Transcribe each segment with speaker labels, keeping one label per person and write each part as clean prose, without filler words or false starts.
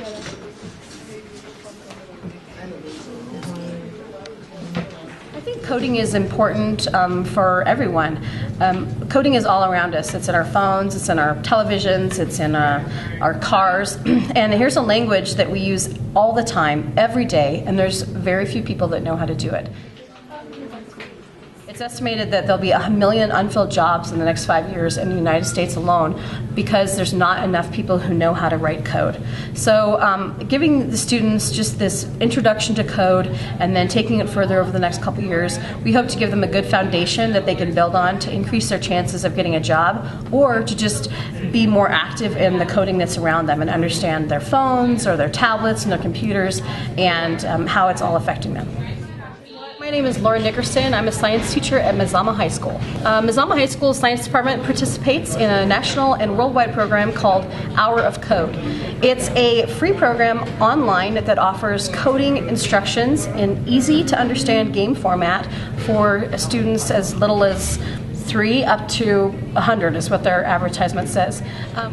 Speaker 1: I think coding is important for everyone. Coding is all around us. It's in our phones, it's in our televisions, it's in our cars. And here's a language that we use all the time, every day, and there's very few people that know how to do it. It's estimated that there'll be 1 million unfilled jobs in the next 5 years in the United States alone because there's not enough people who know how to write code. So giving the students just this introduction to code and then taking it further over the next couple years, we hope to give them a good foundation that they can build on to increase their chances of getting a job or to just be more active in the coding that's around them and understand their phones or their tablets and their computers and how it's all affecting them. My name is Laura Nickerson. I'm a science teacher at Mazama High School. Mazama High School's science department participates in a national and worldwide program called Hour of Code. It's a free program online that offers coding instructions in easy to understand game format for students as little as 3 up to 100 is what their advertisement says.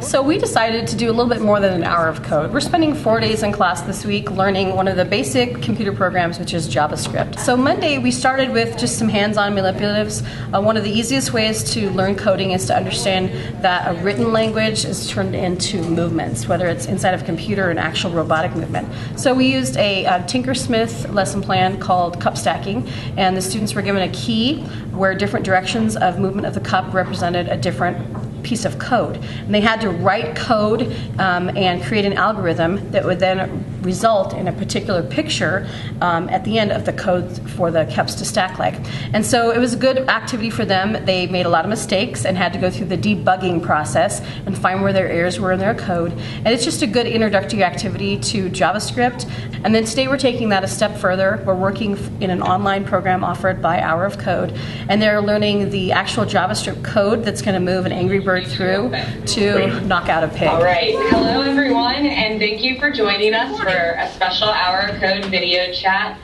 Speaker 1: So we decided to do a little bit more than an hour of code. We're spending 4 days in class this week learning one of the basic computer programs, which is JavaScript. So Monday we started with just some hands-on manipulatives. One of the easiest ways to learn coding is to understand that a written language is turned into movements, whether it's inside of a computer or an actual robotic movement. So we used a Tinkersmith lesson plan called cup stacking, and the students were given a key where different directions of movement of the cup represented a different piece of code. And they had to write code and create an algorithm that would then result in a particular picture at the end of the code for the cups to stack like. And so it was a good activity for them. They made a lot of mistakes and had to go through the debugging process and find where their errors were in their code. And it's just a good introductory activity to JavaScript. And then today we're taking that a step further. We're working in an online program offered by Hour of Code, and they're learning the actual JavaScript code that's going to move an Angry Bird through to knock out a pig.
Speaker 2: All right. Hello, everyone, and thank you for joining us for a special Hour of Code video chat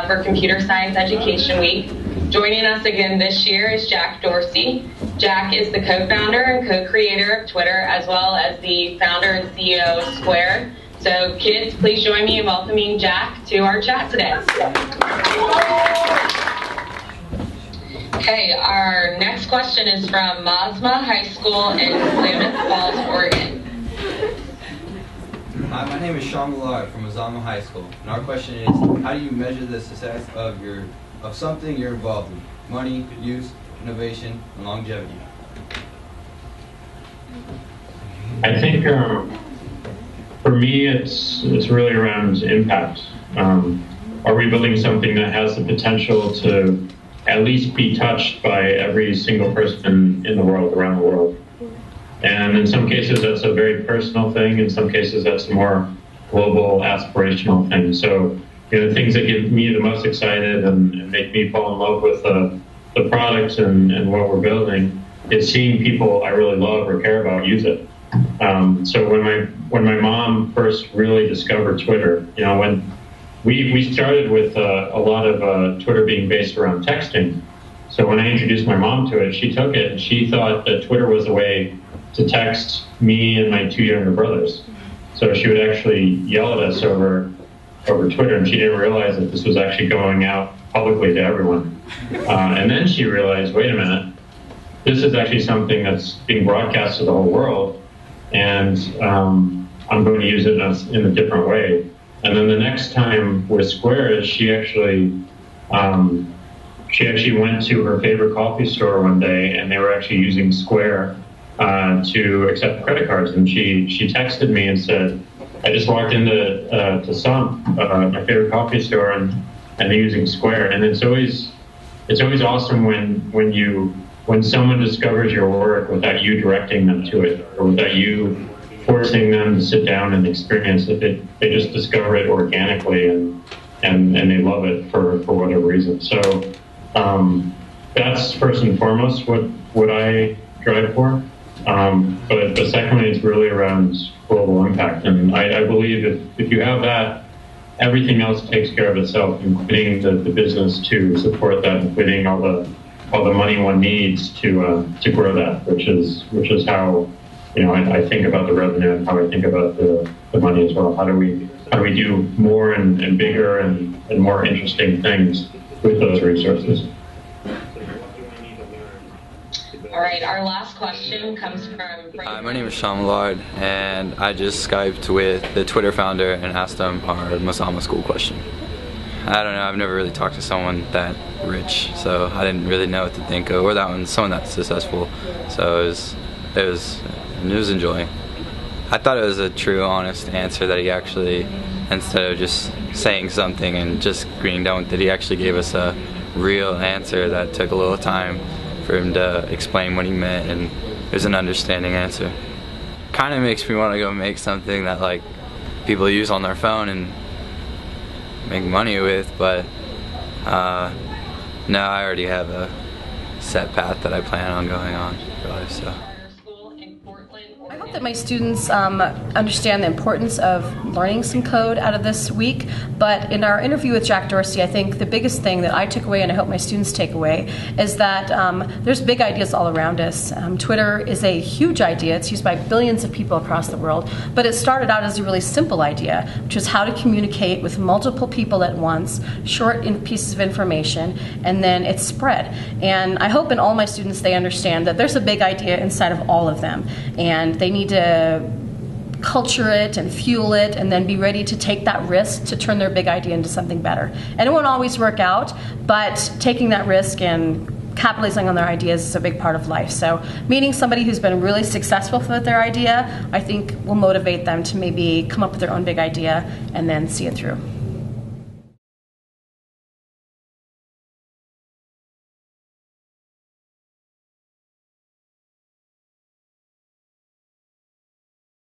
Speaker 2: for Computer Science Education Week. Joining us again this year is Jack Dorsey. Jack is the co-founder and co-creator of Twitter, as well as the founder and CEO of Square. So kids, please join me in welcoming Jack to our chat today. Okay, our next question is from Mazama High School in Klamath Falls, Oregon.
Speaker 3: Hi, my name is Sean Millard from Mazama High School, and our question is, how do you measure the success of something you're involved in? Money, use, innovation, and longevity.
Speaker 4: I think for me, it's really around impact. Are we building something that has the potential to at least be touched by every single person in the world, around the world? And in some cases, that's a very personal thing. In some cases, that's a more global, aspirational thing. So, the things that get me the most excited and make me fall in love with the product and what we're building is seeing people I really love or care about use it. So when my mom first really discovered Twitter, when we started with a lot of Twitter being based around texting. So when I introduced my mom to it, she took it and she thought that Twitter was a way to text me and my 2 younger brothers. So she would actually yell at us over Twitter, and she didn't realize that this was actually going out publicly to everyone. And then she realized, wait a minute, this is actually something that's being broadcast to the whole world, and I'm going to use it in a different way. And then the next time with Square, she actually went to her favorite coffee store one day, and they were actually using Square to accept credit cards. And she texted me and said, I just walked into my favorite coffee store, and they're using Square. And it's always awesome when someone discovers your work without you directing them to it, or without you forcing them to sit down and experience it. They just discover it organically, and they love it for whatever reason. So that's first and foremost what I drive for. But secondly, it's really around global impact. And I believe if you have that, everything else takes care of itself, including the business to support that, including all the money one needs to grow that, which is how I think about the revenue and how I think about the money as well. How do we do more and bigger and more interesting things with those resources?
Speaker 2: All right, our last question comes from...
Speaker 5: Hi, my name is Sean Millard, and I just Skyped with the Twitter founder and asked him our Mazama School question. I don't know, I've never really talked to someone that rich, so I didn't really know what to think of, or someone that successful, so it was enjoying. I thought it was a true, honest answer that he actually, instead of just saying something and just agreeing down with it, he actually gave us a real answer that took a little time for him to explain what he meant, and it was an understanding answer. Kind of makes me want to go make something that like people use on their phone and make money with, but no, I already have a set path that I plan on going on for life, so.
Speaker 1: I hope that my students understand the importance of learning some code out of this week, but in our interview with Jack Dorsey, I think the biggest thing that I took away, and I hope my students take away, is that there's big ideas all around us. Twitter is a huge idea. It's used by billions of people across the world, but it started out as a really simple idea, which is how to communicate with multiple people at once, short pieces of information, and then it's spread. And I hope in all my students they understand that there's a big idea inside of all of them, and they need to culture it and fuel it and then be ready to take that risk to turn their big idea into something better. And it won't always work out, but taking that risk and capitalizing on their ideas is a big part of life. So meeting somebody who's been really successful with their idea, I think will motivate them to maybe come up with their own big idea and then see it through.